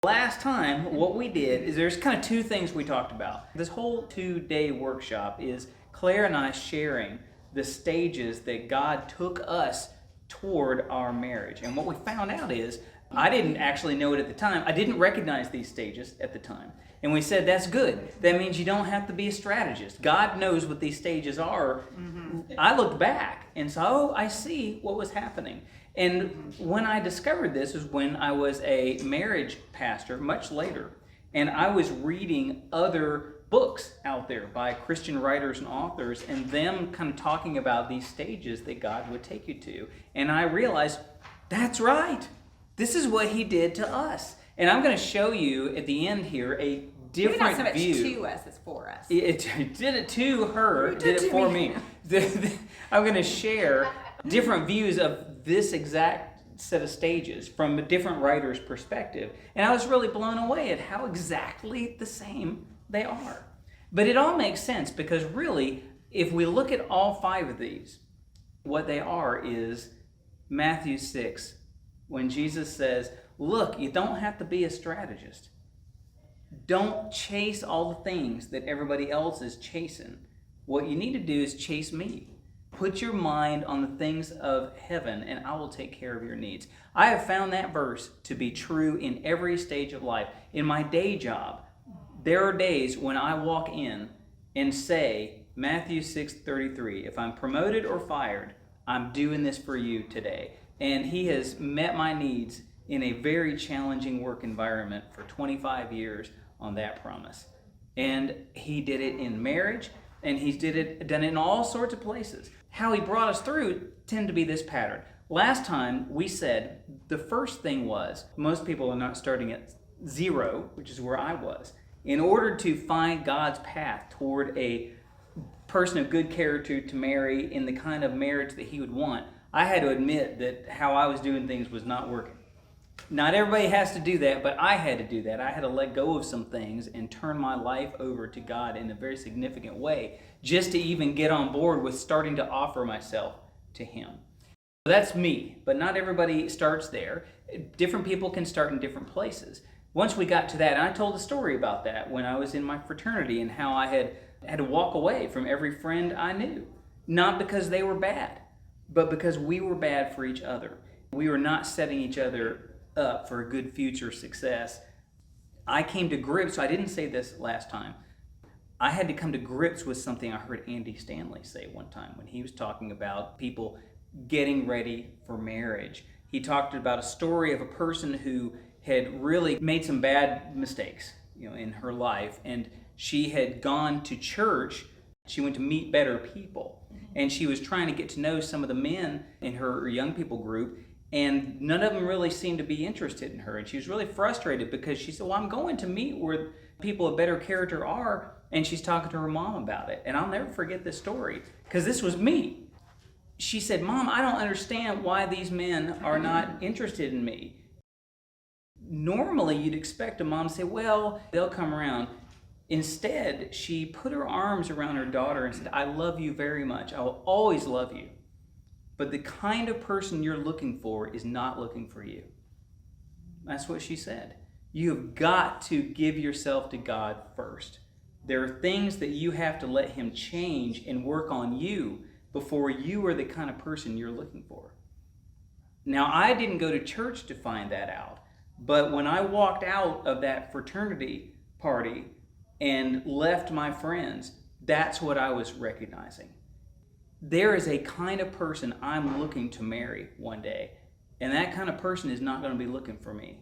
Last time, what we did is there's kind of two things we talked about. This whole 2-day workshop is Claire and I sharing the stages that God took us toward our marriage. And what we found out is, I didn't actually know it at the time. I didn't recognize these stages at the time. And we said, that's good. That means you don't have to be a strategist. God knows what these stages are. I looked back and saw, oh, I see what was happening. And when I discovered this was when I was a marriage pastor, much later. And I was reading other books out there by Christian writers and authors, and them kind of talking about these stages that God would take you to. And I realized, that's right. This is what he did to us. And I'm going to show you at the end here a different Maybe not so view. much to us, it's for us. It did it to her, did it for me. I'm going to share different views of this exact set of stages from a different writer's perspective. And I was really blown away at how exactly the same they are. But it all makes sense because really, if we look at all 5 of these, what they are is Matthew 6, when Jesus says, look, you don't have to be a strategist. Don't chase all the things that everybody else is chasing. What you need to do is chase me. Put your mind on the things of heaven, and I will take care of your needs. I have found that verse to be true in every stage of life. In my day job, there are days when I walk in and say, Matthew 6:33, if I'm promoted or fired, I'm doing this for you today. And he has met my needs in a very challenging work environment for 25 years on that promise. And he did it in marriage, and he's done it in all sorts of places. How he brought us through tend to be this pattern. Last time we said the first thing was most people are not starting at 0, which is where I was. In order to find God's path toward a person of good character to marry in the kind of marriage that he would want, I had to admit that how I was doing things was not working. Not everybody has to do that, but I had to do that. I had to let go of some things and turn my life over to God in a very significant way just to even get on board with starting to offer myself to him. That's me, but not everybody starts there. Different people can start in different places. Once we got to that, and I told a story about that when I was in my fraternity and how I had to walk away from every friend I knew. Not because they were bad, but because we were bad for each other. We were not setting each other up for a good future success. I came to grips, I didn't say this last time, I had to come to grips with something I heard Andy Stanley say one time when he was talking about people getting ready for marriage. He talked about a story of a person who had really made some bad mistakes, in her life, and she had gone to church. She went to meet better people, and she was trying to get to know some of the men in her young people group, and none of them really seemed to be interested in her. And she was really frustrated because she said, well, I'm going to meet where people of better character are, and she's talking to her mom about it. And I'll never forget this story because this was me. She said, Mom, I don't understand why these men are not interested in me. Normally, you'd expect a mom to say, well, they'll come around. Instead, she put her arms around her daughter and said, I love you very much. I will always love you. But the kind of person you're looking for is not looking for you. That's what she said. You've got to give yourself to God first. There are things that you have to let him change and work on you before you are the kind of person you're looking for. Now, I didn't go to church to find that out, but when I walked out of that fraternity party and left my friends, that's what I was recognizing. There is a kind of person I'm looking to marry one day, and that kind of person is not going to be looking for me.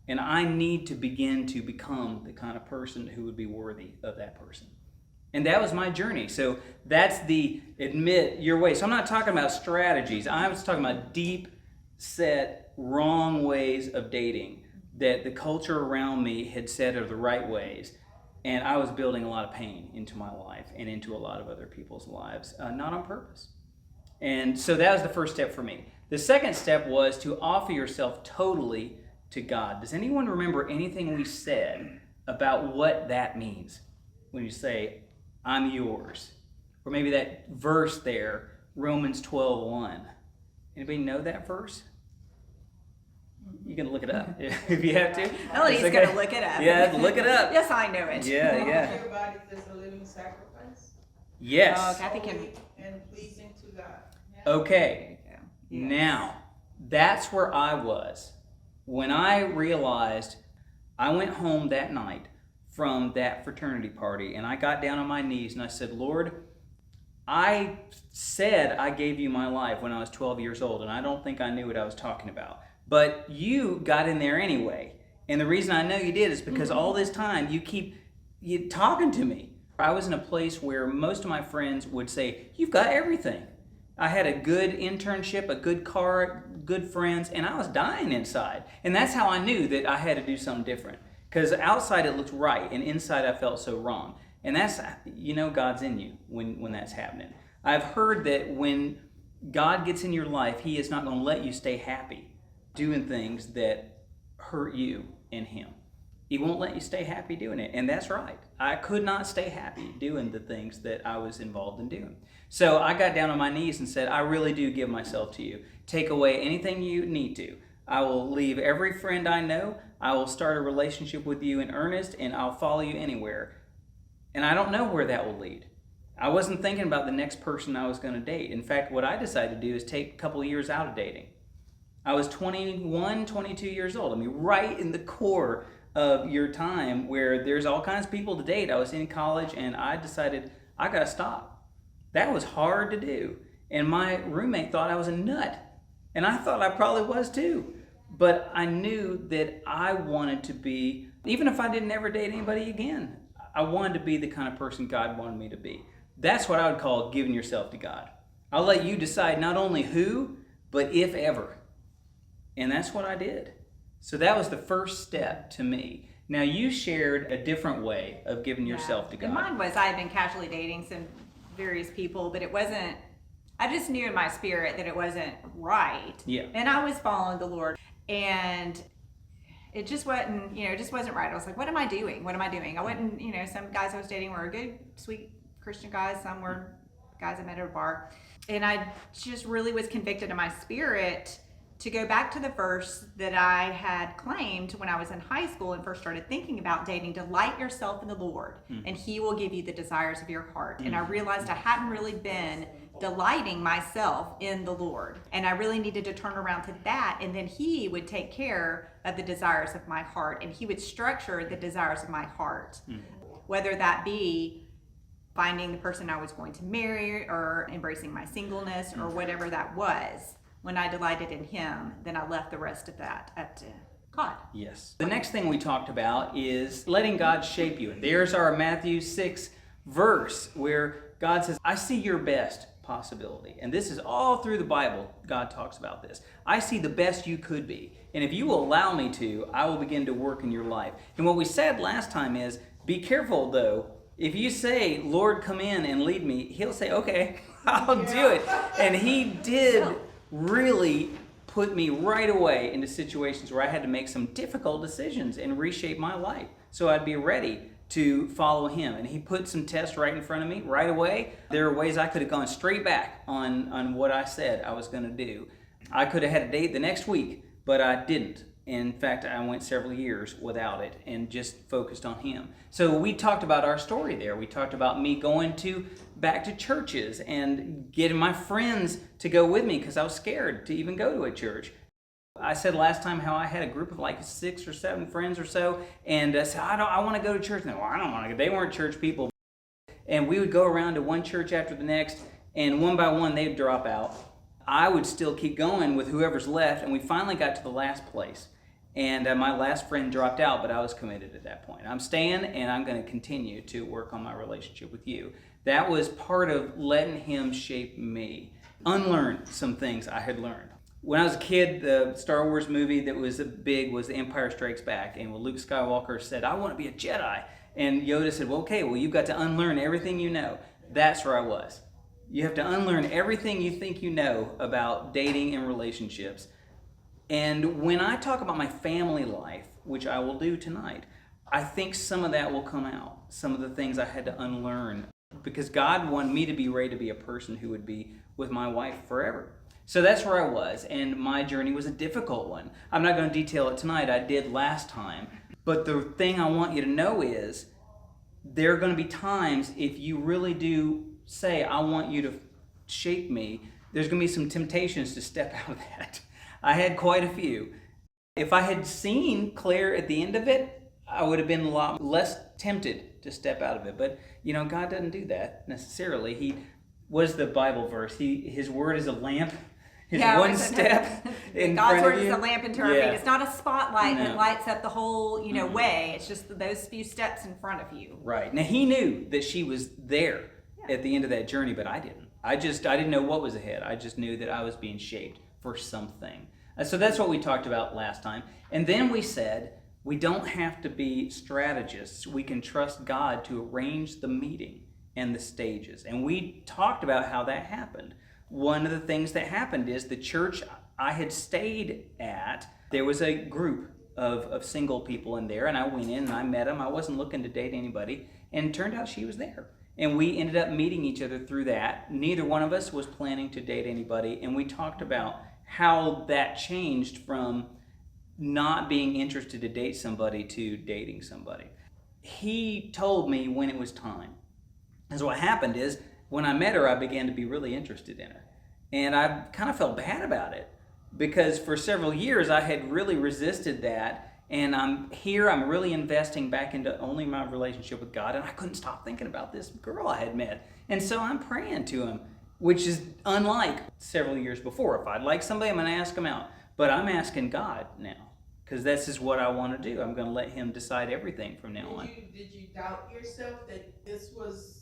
And I need to begin to become the kind of person who would be worthy of that person. And that was my journey. So that's the admit your way. So I'm not talking about strategies. I was talking about deep set wrong ways of dating that the culture around me had said are the right ways. And I was building a lot of pain into my life and into a lot of other people's lives, not on purpose. And so that was the first step for me. The second step was to offer yourself totally to God. Does anyone remember anything we said about what that means when you say, I'm yours? Or maybe that verse there, Romans 12:1. Anybody know that verse? You can look it up if you have to. Melody's okay. going to look it up. Yeah, look it up. Yes, I know it. Yeah. Your body is a living sacrifice. Yes. Oh, Kathy can. Holy and pleasing to God. Okay. Yes. Now, that's where I was when I realized I went home that night from that fraternity party, and I got down on my knees and I said, Lord, I said I gave you my life when I was 12 years old, and I don't think I knew what I was talking about. But you got in there anyway. And the reason I know you did is because all this time you talking to me. I was in a place where most of my friends would say, you've got everything. I had a good internship, a good car, good friends, and I was dying inside. And that's how I knew that I had to do something different. Because outside it looked right, and inside I felt so wrong. And that's, God's in you when that's happening. I've heard that when God gets in your life, He is not going to let you stay happy doing things that hurt you and Him. He won't let you stay happy doing it. And that's right. I could not stay happy doing the things that I was involved in doing. So I got down on my knees and said, I really do give myself to you. Take away anything you need to. I will leave every friend I know. I will start a relationship with you in earnest, and I'll follow you anywhere. And I don't know where that will lead. I wasn't thinking about the next person I was going to date. In fact, what I decided to do is take a couple of years out of dating. I was 21, 22 years old. I mean, right in the core of your time where there's all kinds of people to date. I was in college, and I decided I got to stop. That was hard to do. And my roommate thought I was a nut. And I thought I probably was too. But I knew that I wanted to be, even if I didn't ever date anybody again, I wanted to be the kind of person God wanted me to be. That's what I would call giving yourself to God. I'll let you decide not only who, but if ever. And that's what I did. So that was the first step to me. Now you shared a different way of giving yourself to God. And mine was, I had been casually dating some various people, but it wasn't, I just knew in my spirit that it wasn't right. Yeah. And I was following the Lord, and it just wasn't, it just wasn't right. I was like, what am I doing? What am I doing? I wasn't, some guys I was dating were good, sweet Christian guys. Some were guys I met at a bar. And I just really was convicted in my spirit to go back to the verse that I had claimed when I was in high school and first started thinking about dating: delight yourself in the Lord, and He will give you the desires of your heart. And I realized I hadn't really been delighting myself in the Lord, and I really needed to turn around to that, and then He would take care of the desires of my heart, and He would structure the desires of my heart, whether that be finding the person I was going to marry or embracing my singleness or whatever that was. When I delighted in Him, then I left the rest of that up to God. Yes. The next thing we talked about is letting God shape you. And there's our Matthew 6 verse where God says, I see your best possibility. And this is all through the Bible. God talks about this. I see the best you could be. And if you will allow me to, I will begin to work in your life. And what we said last time is, be careful though. If you say, Lord, come in and lead me, He'll say, okay, I'll do it. And He did really put me right away into situations where I had to make some difficult decisions and reshape my life so I'd be ready to follow Him. And He put some tests right in front of me right away. There are ways I could have gone straight back on what I said I was going to do. I could have had a date the next week, but I didn't. In fact, I went several years without it and just focused on Him. So we talked about our story there. We talked about me going back to churches and getting my friends to go with me because I was scared to even go to a church. I said last time how I had a group of like 6 or 7 friends or so, and I said, I want to go to church. And I don't want to go. They weren't church people. And we would go around to one church after the next, and one by one they'd drop out. I would still keep going with whoever's left, and we finally got to the last place. And my last friend dropped out, but I was committed at that point. I'm staying, and I'm going to continue to work on my relationship with you. That was part of letting Him shape me. Unlearn some things I had learned. When I was a kid, the Star Wars movie that was big was The Empire Strikes Back. And when Luke Skywalker said, I want to be a Jedi. And Yoda said, well, okay, you've got to unlearn everything you know. That's where I was. You have to unlearn everything you think you know about dating and relationships. And when I talk about my family life, which I will do tonight, I think some of that will come out. Some of the things I had to unlearn because God wanted me to be ready to be a person who would be with my wife forever. So that's where I was, and my journey was a difficult one. I'm not going to detail it tonight. I did last time. But the thing I want you to know is there are going to be times if you really do say, I want you to shape me, there's going to be some temptations to step out of that. I had quite a few. If I had seen Claire at the end of it, I would have been a lot less tempted to step out of it. But, God doesn't do that necessarily. What is the Bible verse? His word is a lamp. His one step in God's front word of you. is a lamp into our feet. It's not a spotlight that No. lights up the whole, way. It's just those few steps in front of you. Right. Now, he knew that she was there at the end of that journey, but I didn't. I didn't know what was ahead. I just knew that I was being shaped for something. So that's what we talked about last time. And then we said we don't have to be strategists. We can trust God to arrange the meeting and the stages. And we talked about how that happened. One of the things that happened is the church I had stayed at, there was a group of single people in there, and I went in and I met them. I wasn't looking to date anybody, and it turned out she was there. And we ended up meeting each other through that. Neither one of us was planning to date anybody, and we talked about how that changed from not being interested to date somebody to dating somebody. He told me when it was time. And so what happened is, when I met her, I began to be really interested in her. And I kind of felt bad about it because for several years I had really resisted that. And I'm really investing back into only my relationship with God. And I couldn't stop thinking about this girl I had met. And so I'm praying to him, which is unlike several years before. If I'd like somebody, I'm going to ask him out. But I'm asking God now because this is what I want to do. I'm going to let him decide everything from now on. Did you doubt yourself that this was...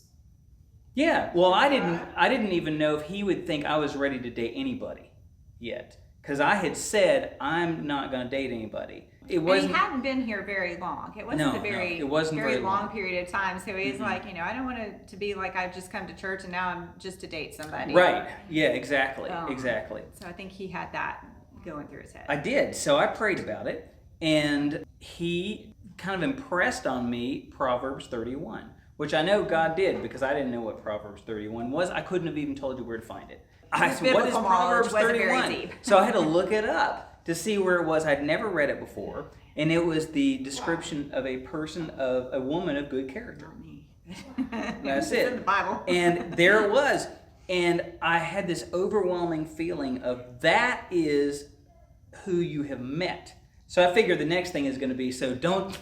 Yeah, well, I didn't even know if he would think I was ready to date anybody yet, because I had said I'm not going to date anybody. He hadn't been here very long. It wasn't it wasn't very long long period of time. So he's like, I don't want it to be like I've just come to church and now I'm just to date somebody. Right? Yeah, exactly. Exactly. So I think he had that going through his head. I did. So I prayed about it, and he kind of impressed on me Proverbs 31. Which I know God did because I didn't know what Proverbs 31 was. I couldn't have even told you where to find it. I said, what is Proverbs 31? So I had to look it up to see where it was. I'd never read it before. And it was the description of a woman of good character. That's it. It's in the Bible. And there it was. And I had this overwhelming feeling of that is who you have met. So I figured the next thing is going to be, so don't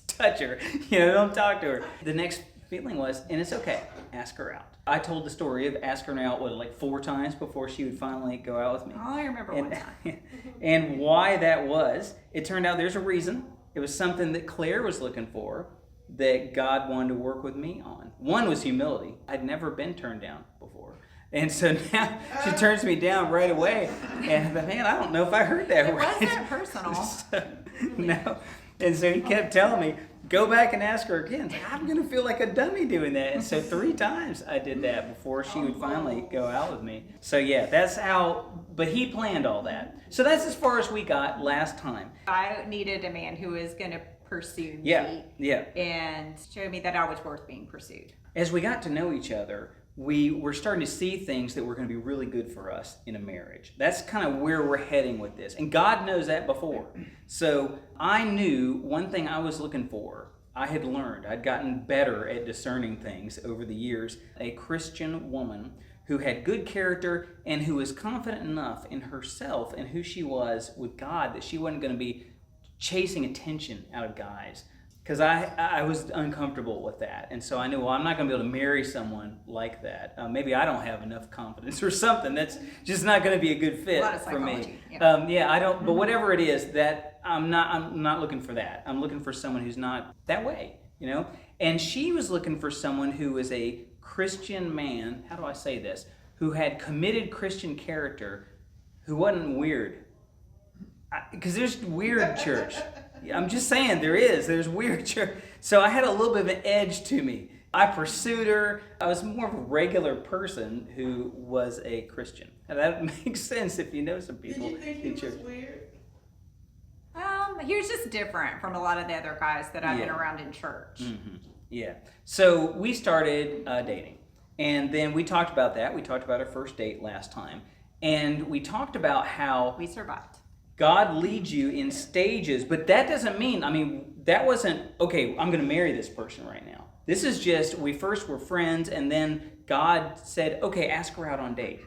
touch her, don't talk to her. The next feeling was, and it's okay, ask her out. I told the story of asking her out, 4 times before she would finally go out with me. Oh, I remember one time. And why that was, it turned out there's a reason. It was something that Claire was looking for that God wanted to work with me on. One was humility. I'd never been turned down before. And so now she turns me down right away. And man, I don't know if I heard that right. It wasn't personal. No. And so he kept telling me, go back and ask her again. I'm going to feel like a dummy doing that. And so 3 times I did that before she would finally go out with me. So yeah, that's how, but he planned all that. So that's as far as we got last time. I needed a man who was going to pursue me. Yeah. And show me that I was worth being pursued. As we got to know each other, we were starting to see things that were going to be really good for us in a marriage. That's kind of where we're heading with this. And God knows that before. So I knew one thing I was looking for. I had learned. I'd gotten better at discerning things over the years. A Christian woman who had good character and who was confident enough in herself and who she was with God that she wasn't going to be chasing attention out of guys. Because I was uncomfortable with that. And so I knew, I'm not going to be able to marry someone like that. Maybe I don't have enough confidence or something. That's just not going to be a good fit for me. Yeah. I don't, but whatever it is, that I'm not looking for that. I'm looking for someone who's not that way, And she was looking for someone who was a Christian man, how do I say this, who had committed Christian character, who wasn't weird. Because there's weird church. I'm just saying there's weird church. So I had a little bit of an edge to me. I pursued her. I was more of a regular person who was a Christian. And that makes sense if you know some people. Did you think he was weird? He was just different from a lot of the other guys that I've been around in church. Mm-hmm. Yeah. So we started dating. And then we talked about that. We talked about our first date last time. And we talked about how We survived. God leads you in stages, but that doesn't mean, that wasn't, okay, I'm going to marry this person right now. This is just, we first were friends, and then God said, okay, ask her out on a date.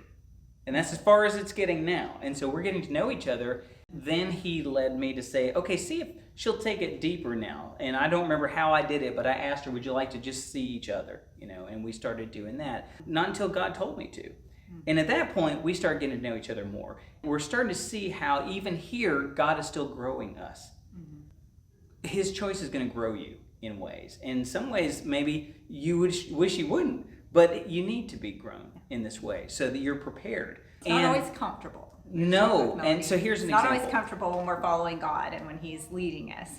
And that's as far as it's getting now. And so we're getting to know each other. Then he led me to say, okay, see if she'll take it deeper now. And I don't remember how I did it, but I asked her, would you like to just see each other? And we started doing that. Not until God told me to. And at that point, we started getting to know each other more. We're starting to see how even here, God is still growing us. His choice is going to grow you in ways. In some ways, maybe you wish you wouldn't, but you need to be grown in this way so that you're prepared. It's not always comfortable. No, and so here's an example. It's not always comfortable when we're following God and when He's leading us.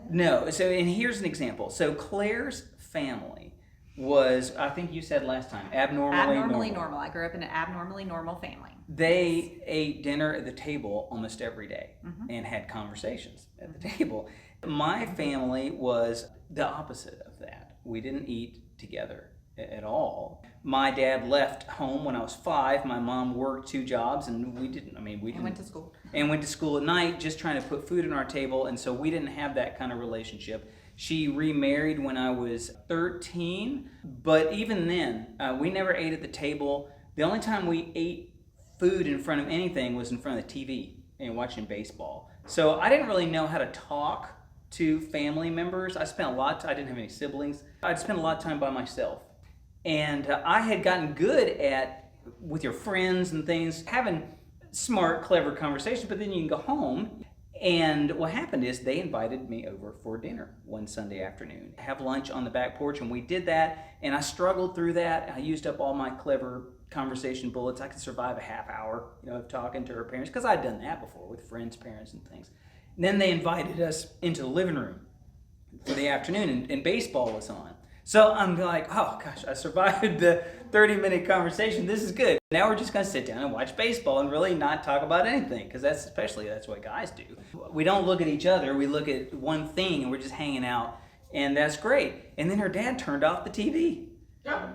No, and here's an example. So Claire's family was, I think you said last time, abnormally normal. I grew up in an abnormally normal family. They ate dinner at the table almost every day and had conversations at the table. My family was the opposite of that. We didn't eat together at all. My dad left home when I was 5. My mom worked 2 jobs, and we didn't. And went to school. And went to school at night, just trying to put food on our table, and so we didn't have that kind of relationship. She remarried when I was 13, but even then, we never ate at the table. The only time we ate food in front of anything was in front of the TV and watching baseball. So I didn't really know how to talk to family members. I spent a lot of time, I didn't have any siblings. I'd spent a lot of time by myself. And I had gotten good at, with your friends and things, having smart, clever conversations, but then you can go home. And what happened is they invited me over for dinner one Sunday afternoon, have lunch on the back porch, and we did that, and I struggled through that. I used up all my clever conversation bullets. I could survive a half hour, of talking to her parents, because I'd done that before with friends' parents and things. And then they invited us into the living room for the afternoon, and baseball was on. So I'm like, oh gosh, I survived the 30-minute conversation. This is good. Now we're just going to sit down and watch baseball and really not talk about anything, because that's what guys do. We don't look at each other. We look at one thing, and we're just hanging out, and that's great. And then her dad turned off the TV.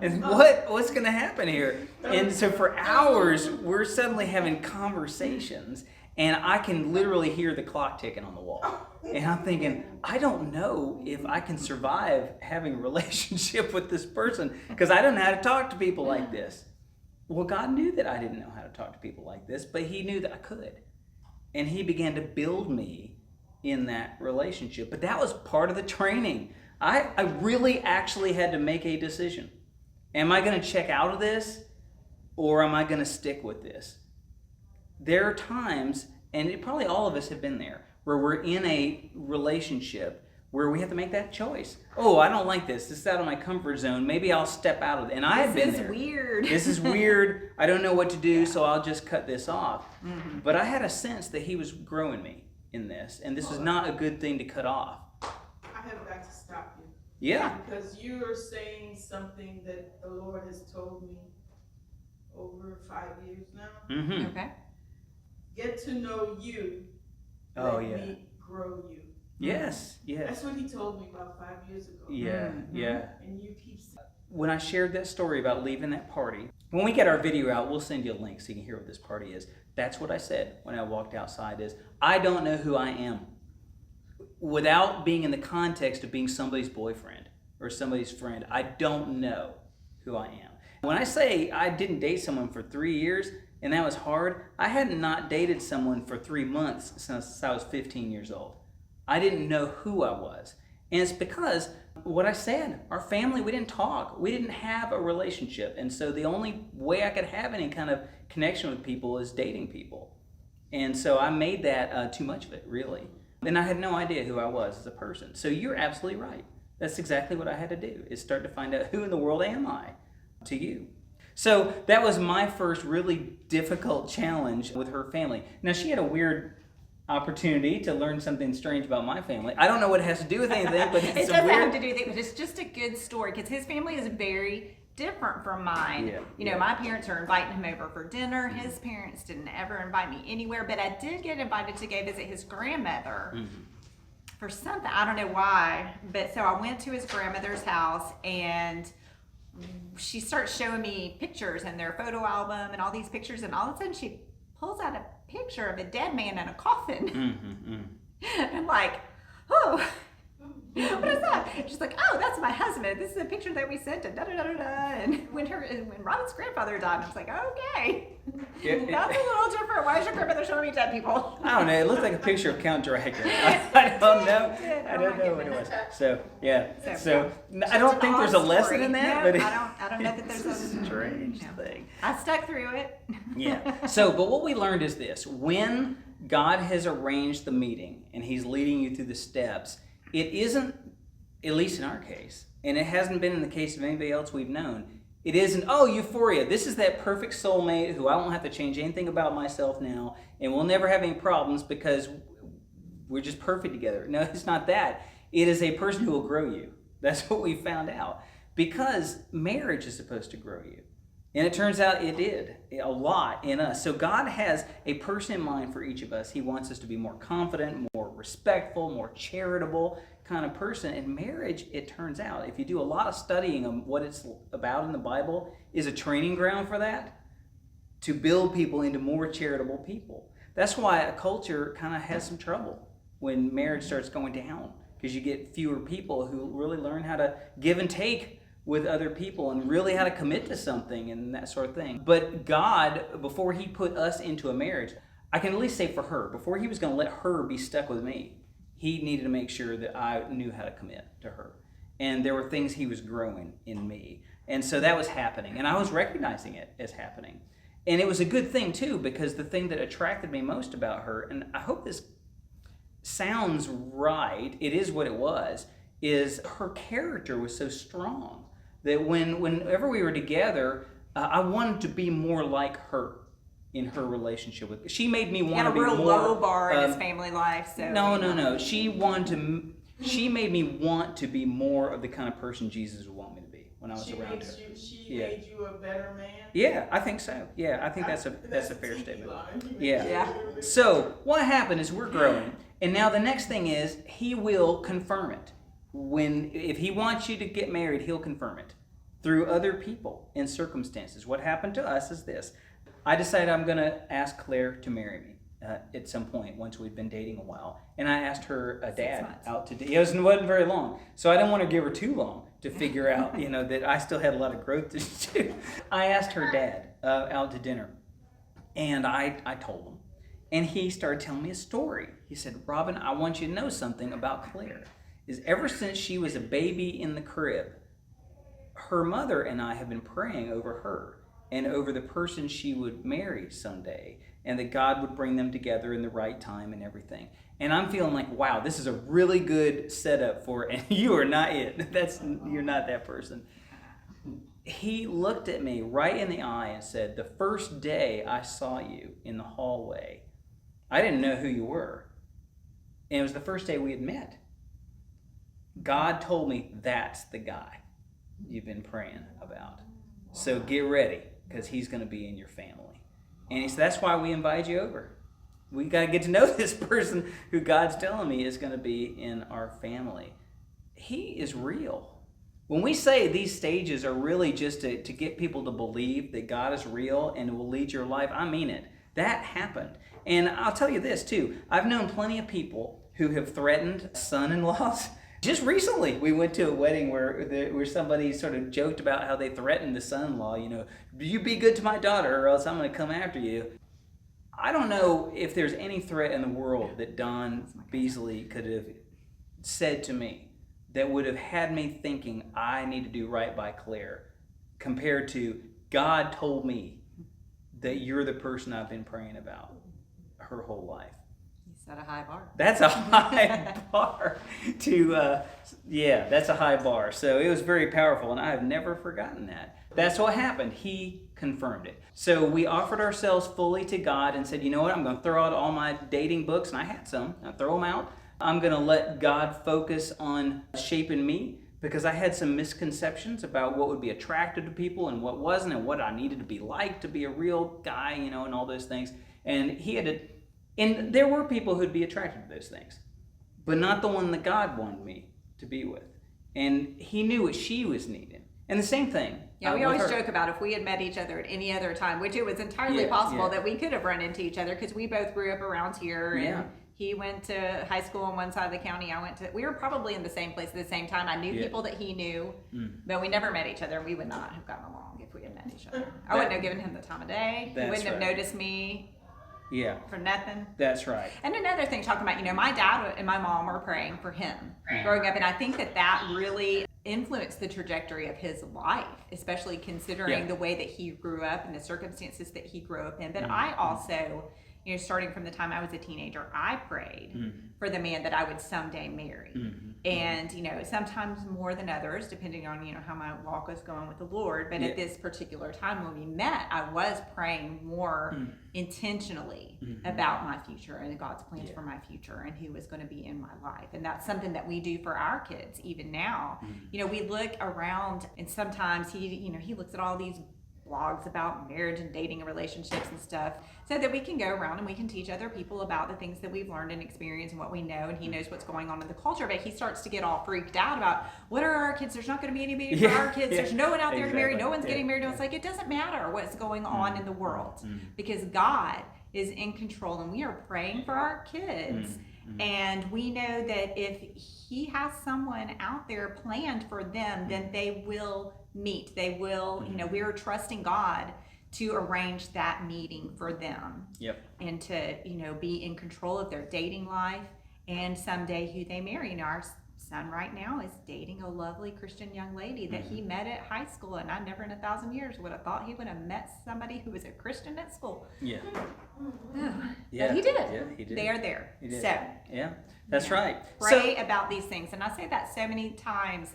And what's going to happen here? And so for hours, we're suddenly having conversations, and I can literally hear the clock ticking on the wall. And I'm thinking, I don't know if I can survive having a relationship with this person, because I don't know how to talk to people like this. Well, God knew that I didn't know how to talk to people like this, but He knew that I could. And He began to build me in that relationship. But that was part of the training. I really actually had to make a decision. Am I going to check out of this, or am I going to stick with this? There are times, and probably all of us have been there, where we're in a relationship where we have to make that choice. Oh, I don't like this. This is out of my comfort zone. Maybe I'll step out of it. And I have been there. This is weird. This is weird. I don't know what to do, so I'll just cut this off. Mm-hmm. But I had a sense that He was growing me in this, and this was not a good thing to cut off. I have got to stop you. Yeah. Because you are saying something that the Lord has told me over 5 years now. Mm-hmm. Okay. Get to know you. Let me grow you. Yes, yes. That's what He told me about 5 years ago. Yeah, yeah. And you keep saying. When I shared that story about leaving that party, when we get our video out, we'll send you a link so you can hear what this party is. That's what I said when I walked outside is, I don't know who I am without being in the context of being somebody's boyfriend or somebody's friend. I don't know who I am. When I say I didn't date someone for 3 years and that was hard, I had not dated someone for 3 months since I was 15 years old. I didn't know who I was. And it's because what I said, our family, we didn't talk. We didn't have a relationship. And so the only way I could have any kind of connection with people is dating people. And so I made that too much of it, really. And I had no idea who I was as a person. So you're absolutely right. That's exactly what I had to do, is start to find out who in the world am I to you. So that was my first really difficult challenge with her family. Now, she had a weird opportunity to learn something strange about my family. I don't know what it has to do with anything, but it doesn't have to do with it, but it's just a good story, because his family is very different from mine. Yeah, my parents are inviting him over for dinner. His parents didn't ever invite me anywhere, but I did get invited to go visit his grandmother for something. I don't know why, but so I went to his grandmother's house, and she starts showing me pictures and their photo album and all these pictures, and all of a sudden she pulls out a picture of a dead man in a coffin. Mm-hmm. I'm like, oh, what is that? She's like, oh, that's my husband. This is a picture that we sent to da-da-da-da-da. And when Robin's grandfather died, I was like, okay, that's a little different. Why is your grandmother showing me dead people? I don't know. It looked like a picture of Count Dracula. I don't know. I don't know what it was. So, yeah. So I don't think there's a lesson in that. No, but I don't know that there's a strange thing. I stuck through it. Yeah. So, but what we learned is this. When God has arranged the meeting and he's leading you through the steps, it isn't, at least in our case, and it hasn't been in the case of anybody else we've known, it isn't, oh, euphoria, this is that perfect soulmate who I won't have to change anything about myself now, and we'll never have any problems because we're just perfect together. No, it's not that. It is a person who will grow you. That's what we found out. Because marriage is supposed to grow you. And it turns out it did a lot in us. So God has a person in mind for each of us. He wants us to be more confident, more respectful, more charitable kind of person. And marriage, it turns out, if you do a lot of studying on what it's about in the Bible, is a training ground for that, to build people into more charitable people. That's why a culture kind of has some trouble when marriage starts going down, because you get fewer people who really learn how to give and take with other people and really how to commit to something and that sort of thing. But God, before he put us into a marriage, I can at least say for her, before he was going to let her be stuck with me, he needed to make sure that I knew how to commit to her. And there were things he was growing in me. And so that was happening. And I was recognizing it as happening. And it was a good thing too, because the thing that attracted me most about her, and I hope this sounds right, it is what it was, is her character was so strong that whenever we were together, I wanted to be more like her in her relationship with. She made me want to be more. He had a real low bar in his family life. So no. She made me want to be more of the kind of person Jesus would want me to be when I was around her. She made you a better man. Yeah, I think so. Yeah, I think that's a fair statement. Yeah. So what happened is we're growing, and now the next thing is he will confirm it. If he wants you to get married, he'll confirm it through other people and circumstances. What happened to us is this. I decided I'm going to ask Claire to marry me at some point once we'd been dating a while. And I asked her dad out to dinner. It wasn't very long. So I didn't want to give her too long to figure out, that I still had a lot of growth to do. I asked her dad out to dinner. And I told him. And he started telling me a story. He said, Robin, I want you to know something about Claire. Is ever since she was a baby in the crib, her mother and I have been praying over her and over the person she would marry someday, and that God would bring them together in the right time and everything. And I'm feeling like, wow, this is a really good setup for it, and you are not it. You're not that person. He looked at me right in the eye and said, the first day I saw you in the hallway, I didn't know who you were. And it was the first day we had met. God told me that's the guy you've been praying about. So get ready, because he's going to be in your family. And he said, that's why we invited you over. We got to get to know this person who God's telling me is going to be in our family. He is real. When we say these stages are really just to get people to believe that God is real and will lead your life, I mean it. That happened. And I'll tell you this too. I've known plenty of people who have threatened son-in-laws. Just recently, we went to a wedding where somebody sort of joked about how they threatened the son-in-law, you be good to my daughter or else I'm going to come after you. I don't know if there's any threat in the world that Don Beasley could have said to me that would have had me thinking I need to do right by Claire, compared to God told me that you're the person I've been praying about her whole life. Set a high bar. That's a high bar that's a high bar. So it was very powerful, and I have never forgotten that. That's what happened. He confirmed it. So we offered ourselves fully to God and said, you know what, I'm going to throw out all my dating books, and I had some. I throw them out. I'm going to let God focus on shaping me, because I had some misconceptions about what would be attractive to people and what wasn't, and what I needed to be like to be a real guy, and all those things. And he had to. And there were people who'd be attracted to those things, but not the one that God wanted me to be with. And he knew what she was needing. And the same thing. Yeah, we with always her. joke about if we had met each other at any other time, which it was entirely possible that we could have run into each other because we both grew up around here. And he went to high school on one side of the county. We were probably in the same place at the same time. I knew people that he knew, but we never met each other. And we would not have gotten along if we had met each other. I wouldn't have given him the time of day. He wouldn't have noticed me. For nothing. That's right. And another thing, talking about, my dad and my mom were praying for him growing up. And I think that really influenced the trajectory of his life, especially considering the way that he grew up and the circumstances that he grew up in. But I also, starting from the time I was a teenager, I prayed for the man that I would someday marry. And, sometimes more than others, depending on, how my walk was going with the Lord. But at this particular time when we met, I was praying more intentionally about my future and God's plans for my future and who was going to be in my life. And that's something that we do for our kids even now. We look around and sometimes he looks at all these blogs about marriage and dating and relationships and stuff so that we can go around and we can teach other people about the things that we've learned and experienced and what we know, and he knows what's going on in the culture. But he starts to get all freaked out about, what are our kids? There's not going to be anybody for our kids. There's no one out there to marry. No one's getting married. And it's like, it doesn't matter what's going on in the world because God is in control and we are praying for our kids. And we know that if he has someone out there planned for them, then they will meet. They will, we're trusting God to arrange that meeting for them. And to, be in control of their dating life and someday who they marry. Our son right now is dating a lovely Christian young lady that he met at high school, and I never in 1,000 years would have thought he would have met somebody who was a Christian at school. But he did. He did. They are there. He did. So that's right. Pray about these things. And I say that so many times.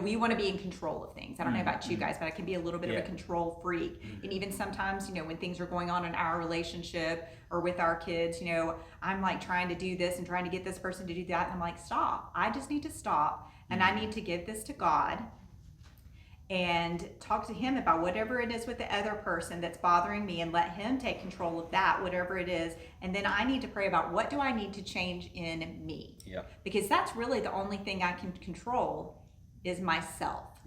We want to be in control of things. I don't know about you guys, but I can be a little bit of a control freak. And even sometimes, when things are going on in our relationship or with our kids, I'm like trying to do this and trying to get this person to do that. And I'm like, stop. I just need to stop. And I need to give this to God and talk to him about whatever it is with the other person that's bothering me and let him take control of that, whatever it is. And then I need to pray about what do I need to change in me? Because that's really the only thing I can control is myself.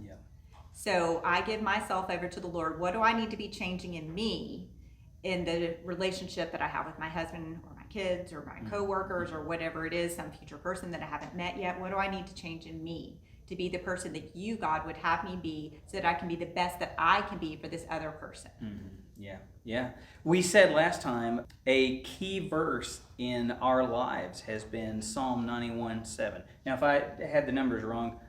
So I give myself over to the Lord. What do I need to be changing in me in the relationship that I have with my husband or my kids or my coworkers or whatever it is, some future person that I haven't met yet? What do I need to change in me to be the person that you, God, would have me be so that I can be the best that I can be for this other person? We said last time a key verse in our lives has been Psalm 91:7. Now, if I had the numbers wrong,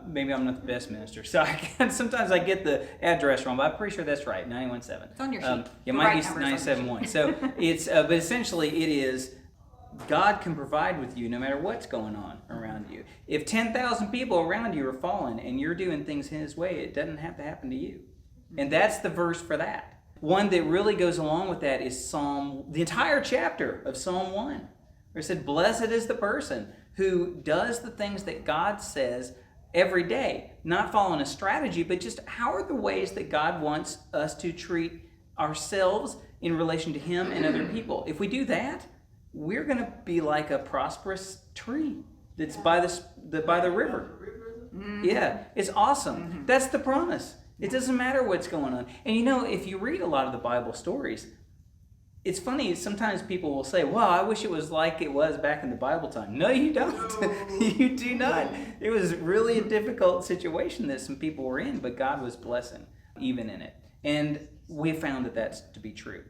maybe I'm not the best minister, so sometimes I get the address wrong, but I'm pretty sure that's right, 91:7. It's on your sheet. It might be 97:1. So it's, but essentially it is, God can provide with you no matter what's going on around you. If 10,000 people around you are fallen and you're doing things His way, it doesn't have to happen to you. And that's the verse for that. One that really goes along with that is the entire chapter of Psalm 1. Where it said, blessed is the person who does the things that God says every day. Not following a strategy, but just how are the ways that God wants us to treat ourselves in relation to Him and other people. If we do that, we're going to be like a prosperous tree that's by the river. Yeah, it's awesome. That's the promise. It doesn't matter what's going on. And if you read a lot of the Bible stories, it's funny, sometimes people will say, well, I wish it was like it was back in the Bible time. No, you don't. You do not. It was really a difficult situation that some people were in, but God was blessing even in it. And we found that that's to be true.